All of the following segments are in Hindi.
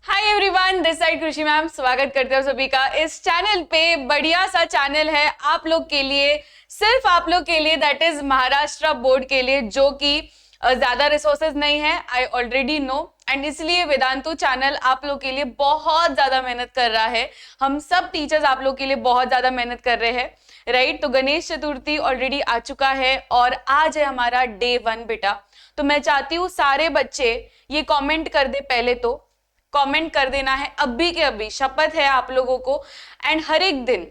Hi everyone, this side Krishi ma'am स्वागत करते हैं सभी का इस चैनल पे। बढ़िया सा चैनल है आप लोग के लिए, सिर्फ आप लोग के लिए, दैट इज महाराष्ट्र बोर्ड के लिए, जो कि ज्यादा रिसोर्सेज नहीं है, आई ऑलरेडी नो। एंड इसलिए वेदांतु चैनल आप लोग के लिए बहुत ज्यादा मेहनत कर रहा है। हम सब टीचर्स आप लोग के लिए बहुत ज्यादा मेहनत कर रहे हैं, राइट। तो गणेश चतुर्थी ऑलरेडी आ चुका है और आज है हमारा डे 1 बेटा। तो मैं चाहती हूँ सारे बच्चे ये कॉमेंट कर दे, पहले तो कमेंट कर देना है अभी के अभी, शपथ है आप लोगों को। एंड हर एक दिन,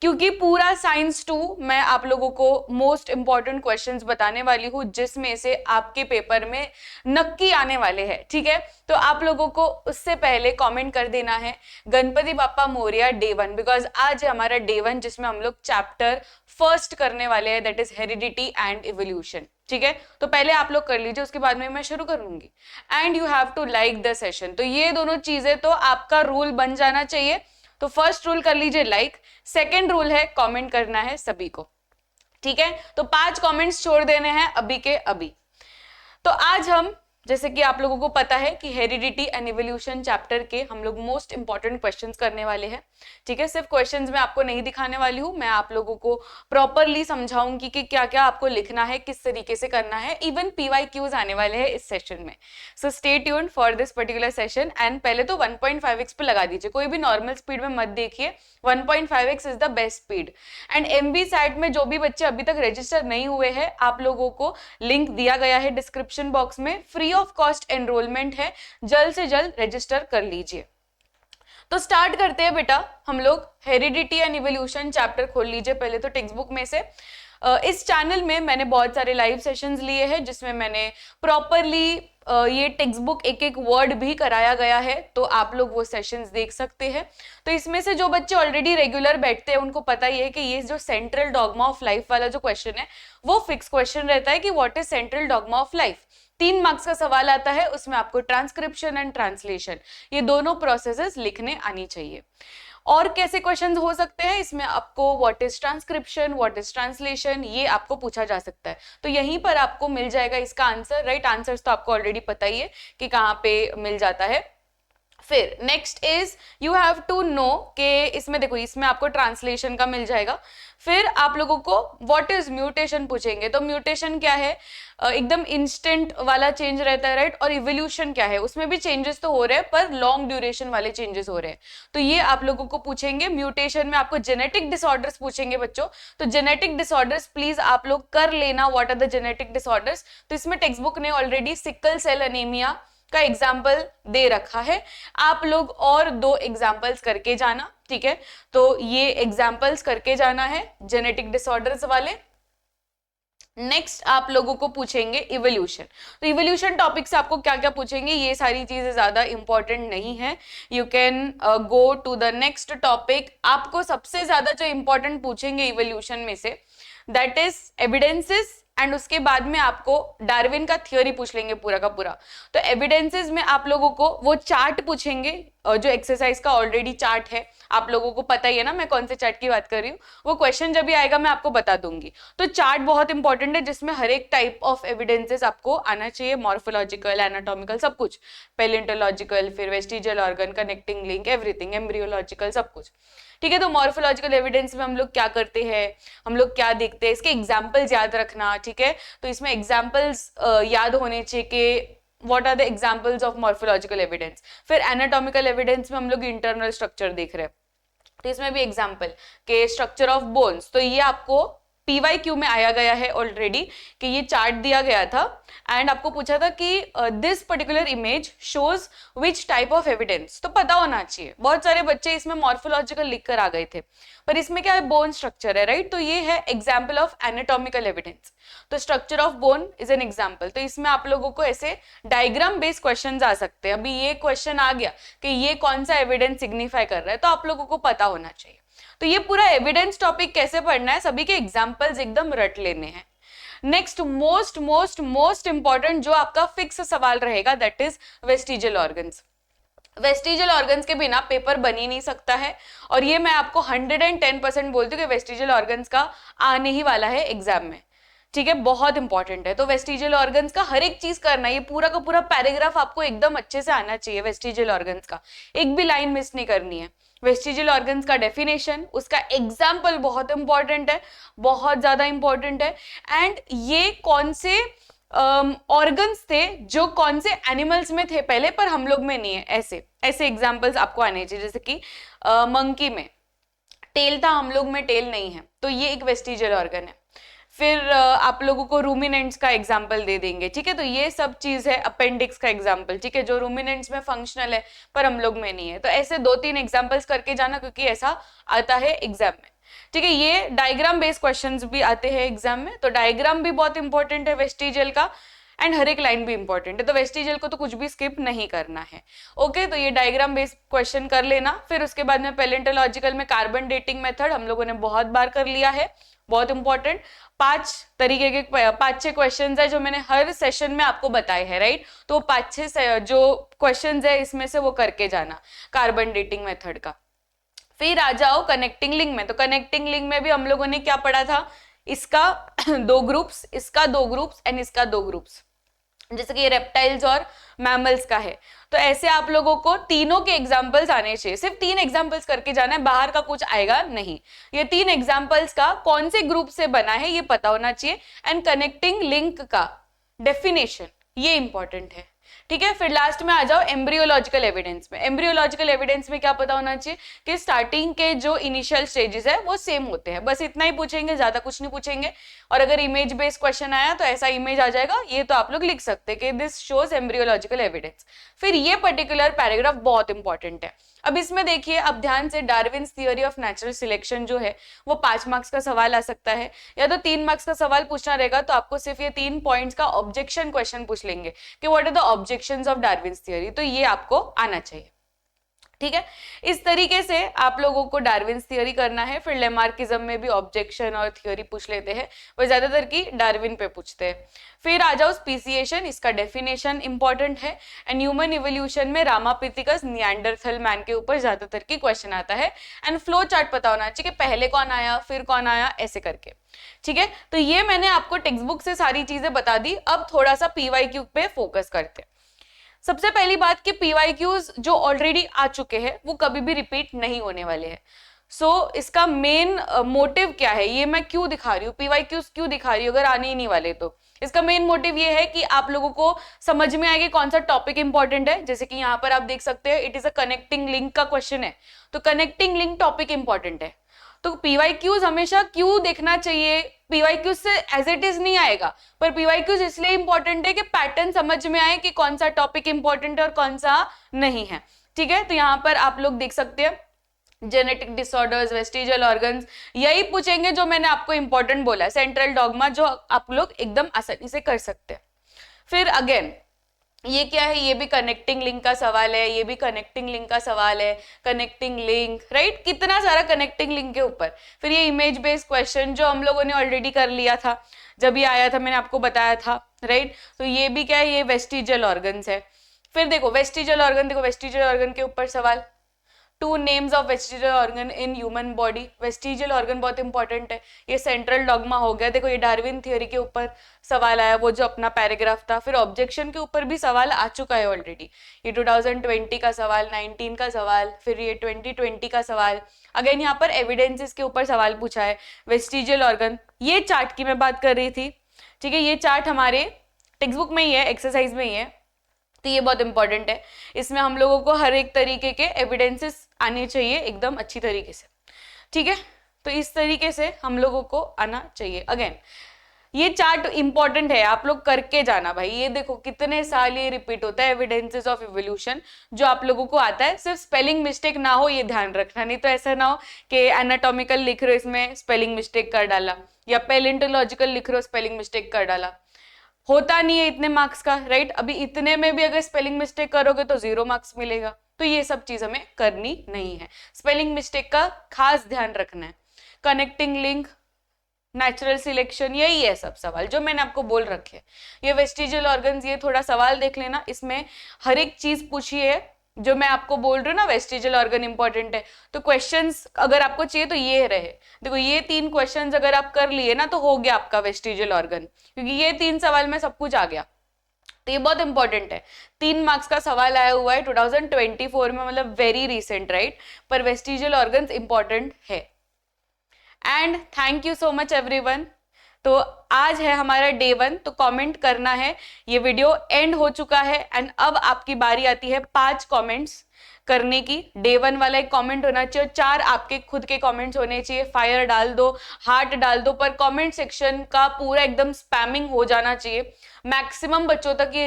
क्योंकि पूरा साइंस 2 मैं आप लोगों को मोस्ट इंपॉर्टेंट क्वेश्चंस बताने वाली हूं, जिसमें से आपके पेपर में नक्की आने वाले हैं, ठीक है। तो आप लोगों को उससे पहले कमेंट कर देना है गणपति बाप्पा मोरिया डे 1, बिकॉज आज है हमारा डे 1 जिसमें हम लोग चैप्टर फर्स्ट करने वाले हैं, that is heredity and evolution, ठीक है। तो पहले आप लोग कर लीजिए, उसके बाद में मैं शुरू करूंगी। And you have to like the session. तो ये दोनों चीजें तो आपका रूल बन जाना चाहिए। तो फर्स्ट रूल कर लीजिए लाइक, सेकेंड रूल है कमेंट करना है सभी को, ठीक है। तो 5 कमेंट्स छोड़ देने हैं अभी के अभी। तो आज हम, जैसे कि आप लोगों को पता है कि हेरिडिटी एंड इवोल्यूशन चैप्टर के हम लोग मोस्ट इंपॉर्टेंट क्वेश्चंस करने वाले हैं, ठीक है। सिर्फ क्वेश्चंस मैं आपको नहीं दिखाने वाली हूं, मैं आप लोगों को प्रॉपरली समझाऊंगी कि क्या क्या आपको लिखना है, किस तरीके से करना है। इवन PYQs आने वाले हैं इस सेशन में। So stay tuned for this particular session. And पहले तो 1.5x पे लगा दीजिए, कोई भी नॉर्मल स्पीड में मत देखिए, 1.5x is the best speed. And MB site में जो भी बच्चे अभी तक रजिस्टर नहीं हुए हैं, आप लोगों को लिंक दिया गया है डिस्क्रिप्शन बॉक्स में, फ्री ऑफ कॉस्ट एनरोलमेंट है, जल्द से जल्द रजिस्टर कर लीजिए। तो स्टार्ट करते हैं बेटा हम लोग। हेरिडिटी एंड इवोल्यूशन चैप्टर खोल लीजिए पहले तो टेक्स्ट बुक में से। इस चैनल में मैंने बहुत सारे लाइव सेशंस लिए हैं जिसमें मैंने प्रॉपरली ये टेक्स्ट बुक एक एक वर्ड भी कराया गया है, तो आप लोग वो सेशंस देख सकते हैं। तो इसमें से जो बच्चे ऑलरेडी रेगुलर बैठते हैं उनको पता ही है कि ये जो सेंट्रल डॉगमा ऑफ लाइफ वाला जो क्वेश्चन है वो फिक्स क्वेश्चन रहता है कि what is central dogma of life. 3 marks का सवाल आता है, उसमें आपको ट्रांसक्रिप्शन एंड ट्रांसलेशन ये दोनों प्रोसेसेस लिखने आनी चाहिए। और कैसे क्वेश्चंस हो सकते हैं इसमें, आपको what is transcription, what is translation, ये आपको पूछा जा सकता है। तो यहीं पर आपको मिल जाएगा इसका आंसर, राइट। आंसर्स तो आपको ऑलरेडी पता ही है कि कहाँ पे मिल जाता है। फिर next is you have to know कि इसमें देखो, इसमें आपको ट्रांसलेशन का मिल जाएगा। फिर आप लोगों को व्हाट इज म्यूटेशन पूछेंगे, तो म्यूटेशन क्या है, एकदम इंस्टेंट वाला चेंज रहता है, राइट। और इवोल्यूशन क्या है, उसमें भी चेंजेस तो हो रहे हैं पर लॉन्ग ड्यूरेशन वाले चेंजेस हो रहे हैं, तो ये आप लोगों को पूछेंगे। म्यूटेशन में आपको जेनेटिक डिसऑर्डर्स पूछेंगे बच्चों, तो जेनेटिक डिसऑर्डर्स प्लीज आप लोग कर लेना, what are the genetic disorders. तो इसमें टेक्स्ट बुक ने ऑलरेडी सिकल सेल एनीमिया का एग्जाम्पल दे रखा है, आप लोग और 2 एग्जाम्पल्स करके जाना, ठीक है। तो ये एग्जाम्पल्स करके जाना है जेनेटिक डिसऑर्डर्स वाले। नेक्स्ट आप लोगों को पूछेंगे इवोल्यूशन। तो इवोल्यूशन टॉपिक से आपको क्या क्या पूछेंगे, ये सारी चीजें ज्यादा इंपॉर्टेंट नहीं है, you can go to the next topic. आपको सबसे ज्यादा जो इंपॉर्टेंट पूछेंगे इवोल्यूशन में से, दैट इज एविडेंसेस, एंड उसके बाद में आपको डार्विन का थियोरी पूछ लेंगे पूरा का पूरा। तो एविडेंसेस में आप लोगों को वो चार्ट पूछेंगे, जो एक्सरसाइज का ऑलरेडी चार्ट है, आप लोगों को पता ही है ना मैं कौन से चार्ट की बात कर रही हूँ। वो क्वेश्चन जब भी आएगा मैं आपको बता दूंगी। तो चार्ट बहुत इंपॉर्टेंट है जिसमें हर एक टाइप ऑफ एविडेंसेस आपको आना चाहिए, मॉर्फोलॉजिकल, एनाटॉमिकल, सब कुछ, पेलेंटोलॉजिकल, फिर vestigial organ, connecting link, everything, embryological, सब कुछ, ठीक है। तो मॉर्फोलॉजिकल एविडेंस में हम लोग क्या करते हैं, हम लोग क्या देखते हैं, इसके एग्जाम्पल्स याद रखना, ठीक है। तो इसमें एग्जाम्पल्स याद होने चाहिए कि what are the examples of morphological evidence. फिर एनाटॉमिकल एविडेंस में हम लोग इंटरनल स्ट्रक्चर देख रहे हैं, तो इसमें भी एग्जाम्पल के स्ट्रक्चर ऑफ बोन्स। तो ये आपको PYQ में आया गया है ऑलरेडी कि ये चार्ट दिया गया था, एंड आपको पूछा था कि this particular image shows which type of evidence, तो पता होना चाहिए। बहुत सारे बच्चे इसमें मॉर्फोलॉजिकल लिख कर आ गए थे, पर इसमें क्या है, बोन स्ट्रक्चर है, राइट। तो ये है एग्जाम्पल ऑफ एनाटॉमिकल एविडेंस। तो structure of bone is an example. तो इसमें आप लोगों को ऐसे डायग्राम बेस्ड क्वेश्चन आ सकते हैं। अभी ये क्वेश्चन आ गया कि ये कौन सा एविडेंस सिग्निफाई कर रहा है, तो आप लोगों को पता होना चाहिए। तो ये पूरा एविडेंस टॉपिक कैसे पढ़ना है, सभी के एग्जाम्पल्स एकदम रट लेने हैं। Next most most most important जो आपका फिक्स सवाल रहेगा, that is vestigial organs. Vestigial organs के बिना पेपर बन ही नहीं सकता है, और ये मैं आपको 110% बोलती हूँ कि वेस्टिजियल ऑर्गन्स का आने ही वाला है एग्जाम में, ठीक है, बहुत इंपॉर्टेंट है। तो वेस्टिजियल ऑर्गन्स का हर एक चीज करना, ये पूरा का पूरा पैराग्राफ आपको एकदम अच्छे से आना चाहिए वेस्टिजियल ऑर्गन्स का, एक भी लाइन मिस नहीं करनी है। वेस्टिजियल ऑर्गन्स का डेफिनेशन, उसका एग्जाम्पल बहुत इंपॉर्टेंट है, बहुत ज्यादा इंपॉर्टेंट है। एंड ये कौन से ऑर्गन्स थे जो कौन से एनिमल्स में थे पहले पर हम लोग में नहीं है, ऐसे ऐसे एग्जाम्पल्स आपको आने चाहिए। जैसे कि मंकी में टेल था, हम लोग में टेल नहीं है, तो ये एक वेस्टिजियल ऑर्गन है। फिर आप लोगों को रूमिनेंट्स का एग्जाम्पल दे देंगे, ठीक है, तो ये सब चीज है। अपेंडिक्स का एग्जाम्पल, ठीक है, जो रूमिनेंट्स में फंक्शनल है पर हम लोग में नहीं है। तो ऐसे 2-3 एग्जाम्पल्स करके जाना, क्योंकि ऐसा आता है एग्जाम में, ठीक है। ये डायग्राम बेस्ड क्वेश्चंस भी आते हैं एग्जाम में, तो डायग्राम भी बहुत इंपॉर्टेंट है वेस्टिजियल का, एंड हर एक लाइन भी इंपॉर्टेंट है, तो वेस्टिजियल को तो कुछ भी स्किप नहीं करना है। ओके, तो ये डायग्राम बेस्ड क्वेश्चन कर लेना। फिर उसके बाद में पैलेंटोलॉजिकल में कार्बन डेटिंग मेथड हम लोगों ने बहुत बार कर लिया है, बहुत इंपॉर्टेंट। 5 तरीके के 5-6 क्वेश्चन है जो मैंने हर सेशन में आपको बताए हैं, राइट। तो 5-6 जो क्वेश्चन है इसमें से वो करके जाना कार्बन डेटिंग मेथड का। फिर आ जाओ कनेक्टिंग लिंक में। तो कनेक्टिंग लिंक में भी हम लोगों ने क्या पढ़ा था, इसका 2 ग्रुप्स, इसका 2 ग्रुप्स एंड इसका 2 ग्रुप्स, जैसे कि ये रेप्टाइल्स और मैमल्स का है। तो ऐसे आप लोगों को तीनों के एग्जाम्पल्स आने चाहिए, सिर्फ 3 एग्जाम्पल्स करके जाना है, बाहर का कुछ आएगा नहीं। ये 3 एग्जाम्पल्स का कौन से ग्रुप से बना है ये पता होना चाहिए, एंड कनेक्टिंग लिंक का डेफिनेशन ये इंपॉर्टेंट है, ठीक है। फिर लास्ट में आ जाओ एम्ब्रियोलॉजिकल एविडेंस में। एम्ब्रियोलॉजिकल एविडेंस में क्या पता होना चाहिए कि स्टार्टिंग के जो इनिशियल स्टेजेस है वो सेम होते हैं, बस इतना ही पूछेंगे, ज्यादा कुछ नहीं पूछेंगे। और अगर इमेज बेस्ड क्वेश्चन आया तो ऐसा इमेज आ जाएगा, ये तो आप लोग लिख सकते हैं कि दिस शोज एम्ब्रियोलॉजिकल एविडेंस। फिर ये पर्टिकुलर पैराग्राफ बहुत इंपॉर्टेंट है। अब इसमें देखिए, अब ध्यान से, Darwin's theory of natural selection जो है वो 5 मार्क्स का सवाल आ सकता है, या तो 3 मार्क्स का सवाल पूछना रहेगा, तो आपको सिर्फ ये 3 पॉइंट्स का ऑब्जेक्शन क्वेश्चन पूछ लेंगे कि what are the objections of Darwin's theory, तो ये आपको आना चाहिए, ठीक है। इस तरीके से आप लोगों को डार्विन्स थियोरी करना है। फिर लेमार्किज्म में भी ऑब्जेक्शन और थियोरी पूछ लेते हैं, वो ज्यादातर की डार्विन पे पूछते हैं। फिर आ जाओ स्पीसिएशन, इसका डेफिनेशन इंपॉर्टेंट है। एंड ह्यूमन इवोल्यूशन में रामापिथिकस निएंडरथल मैन के ऊपर ज्यादातर की क्वेश्चन आता है। एंड फ्लो चार्ट पता होना चाहिए कि पहले कौन आया फिर कौन आया, ऐसे करके, ठीक है। तो ये मैंने आपको टेक्स्ट बुक से सारी चीजें बता दी। अब थोड़ा सा पीवाईक्यू पे फोकस करते हैं। सबसे पहली बात कि पीवाईक्यूज जो ऑलरेडी आ चुके हैं वो कभी भी रिपीट नहीं होने वाले हैं। सो इसका मेन मोटिव क्या है, ये मैं क्यों दिखा रही हूँ, पीवाईक्यूज क्यों दिखा रही हूँ अगर आने ही नहीं वाले तो। इसका मेन मोटिव ये है कि आप लोगों को समझ में आएगा कौन सा टॉपिक इंपॉर्टेंट है। जैसे कि यहाँ पर आप देख सकते हैं it is a connecting link का क्वेश्चन है, तो कनेक्टिंग लिंक टॉपिक इंपॉर्टेंट है। तो पीवाईक्यूज हमेशा क्यों देखना चाहिए, पीवाईक्यूज से एज इट इज नहीं आएगा, पर पीवाईक्यूज इसलिए इंपॉर्टेंट है कि पैटर्न समझ में आए कि कौन सा टॉपिक इंपॉर्टेंट है और कौन सा नहीं है, ठीक है। तो यहाँ पर आप लोग देख सकते हैं जेनेटिक डिसऑर्डर्स, वेस्टिजियल ऑर्गन्स, यही पूछेंगे जो मैंने आपको इंपॉर्टेंट बोला, सेंट्रल डॉगमा, जो आप लोग एकदम आसानी से कर सकते हैं। फिर अगेन ये क्या है, ये भी कनेक्टिंग लिंक का सवाल है, ये भी कनेक्टिंग लिंक का सवाल है, कनेक्टिंग लिंक, राइट, कितना सारा कनेक्टिंग लिंक के ऊपर। फिर ये इमेज बेस्ड क्वेश्चन जो हम लोगों ने ऑलरेडी कर लिया था, जब ये आया था मैंने आपको बताया था, राइट। तो ये भी क्या है, ये वेस्टिजियल ऑर्गन्स है। फिर देखो वेस्टिजियल ऑर्गन, देखो वेस्टिजियल ऑर्गन के ऊपर सवाल, 2 names of vestigial organ in human body. Vestigial organ बहुत इंपॉर्टेंट है, ये सेंट्रल डॉगमा हो गया। देखो ये डार्विन थ्योरी के ऊपर सवाल आया, वो जो अपना पैराग्राफ था। फिर ऑब्जेक्शन के ऊपर भी सवाल आ चुका है ऑलरेडी, ये 2020 का सवाल, 19 का सवाल, फिर ये 2020 का सवाल। अगेन यहाँ पर एविडेंसेस के ऊपर सवाल पूछा है। वेस्टिजियल ऑर्गन, ये चार्ट की मैं बात कर रही थी, ठीक है, ये चार्ट हमारे टेक्स्ट बुक में ही है, एक्सरसाइज में ही है, तो ये बहुत इंपॉर्टेंट है। इसमें हम लोगों को हर एक तरीके के एविडेंसेस आने चाहिए एकदम अच्छी तरीके से, ठीक है। तो इस तरीके से हम लोगों को आना चाहिए। अगेन ये चार्ट इंपॉर्टेंट है, आप लोग करके जाना भाई। ये देखो कितने साल ये रिपीट होता है, एविडेंसेस ऑफ इवोल्यूशन जो आप लोगों को आता है। सिर्फ स्पेलिंग मिस्टेक ना हो ये ध्यान रखना, नहीं तो ऐसा ना हो कि एनाटॉमिकल लिख रहे हो इसमें स्पेलिंग मिस्टेक कर डाला, या पैलेंटोलॉजिकल लिख रहे हो स्पेलिंग मिस्टेक कर डाला, होता नहीं है इतने मार्क्स का, राइट। अभी इतने में भी अगर स्पेलिंग मिस्टेक करोगे तो 0 मार्क्स मिलेगा, तो ये सब चीज हमें करनी नहीं है। स्पेलिंग मिस्टेक का खास ध्यान रखना है। कनेक्टिंग लिंक, नेचुरल सिलेक्शन, यही है सब सवाल जो मैंने आपको बोल रखे। ये वेस्टिजियल ऑर्गन्स, ये थोड़ा सवाल देख लेना, इसमें हर एक चीज पूछी है, जो मैं आपको बोल रही हूँ ना वेस्टिजियल ऑर्गन इंपॉर्टेंट है, तो क्वेश्चंस अगर आपको चाहिए तो ये रहे, देखो ये 3 क्वेश्चंस अगर आप कर लिए ना तो हो गया आपका वेस्टिजियल ऑर्गन, क्योंकि ये 3 सवाल में सब कुछ आ गया। तो ये बहुत इंपॉर्टेंट है, 3 मार्क्स का सवाल आया हुआ है 2024 में, मतलब वेरी रिसेंट, राइट। पर वेस्टिजियल ऑर्गन्स इंपॉर्टेंट है। And thank you so much everyone. तो आज है हमारा डे 1, तो कमेंट करना है। ये वीडियो एंड हो चुका है एंड अब आपकी बारी आती है 5 कमेंट्स करने की। डे 1 वाला एक कमेंट होना चाहिए, 4 आपके खुद के कमेंट्स होने चाहिए। फायर डाल दो, हार्ट डाल दो, पर कमेंट सेक्शन का पूरा एकदम स्पैमिंग हो जाना चाहिए, मैक्सिमम बच्चों तक ये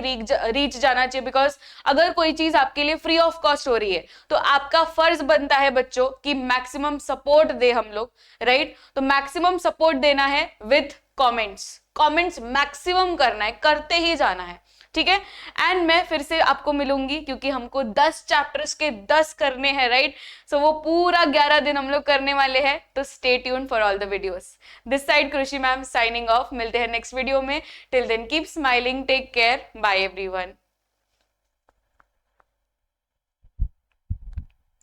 रीच जाना चाहिए। बिकॉज अगर कोई चीज आपके लिए फ्री ऑफ कॉस्ट हो रही है तो आपका फर्ज बनता है बच्चों कि मैक्सिमम सपोर्ट दे हम लोग, राइट। तो मैक्सिमम सपोर्ट देना है विथ कमेंट्स मैक्सिमम करना है, करते ही जाना है, ठीक है। एंड मैं फिर से आपको मिलूंगी, क्योंकि हमको 10 चैप्टर्स के 10 करने हैं, राइट। सो वो पूरा 11 दिन हम लोग करने वाले हैं, तो stay tune for all the videos. This side Krishi ma'am signing off. मिलते हैं नेक्स्ट वीडियो में। Till then keep smiling, take care, bye everyone.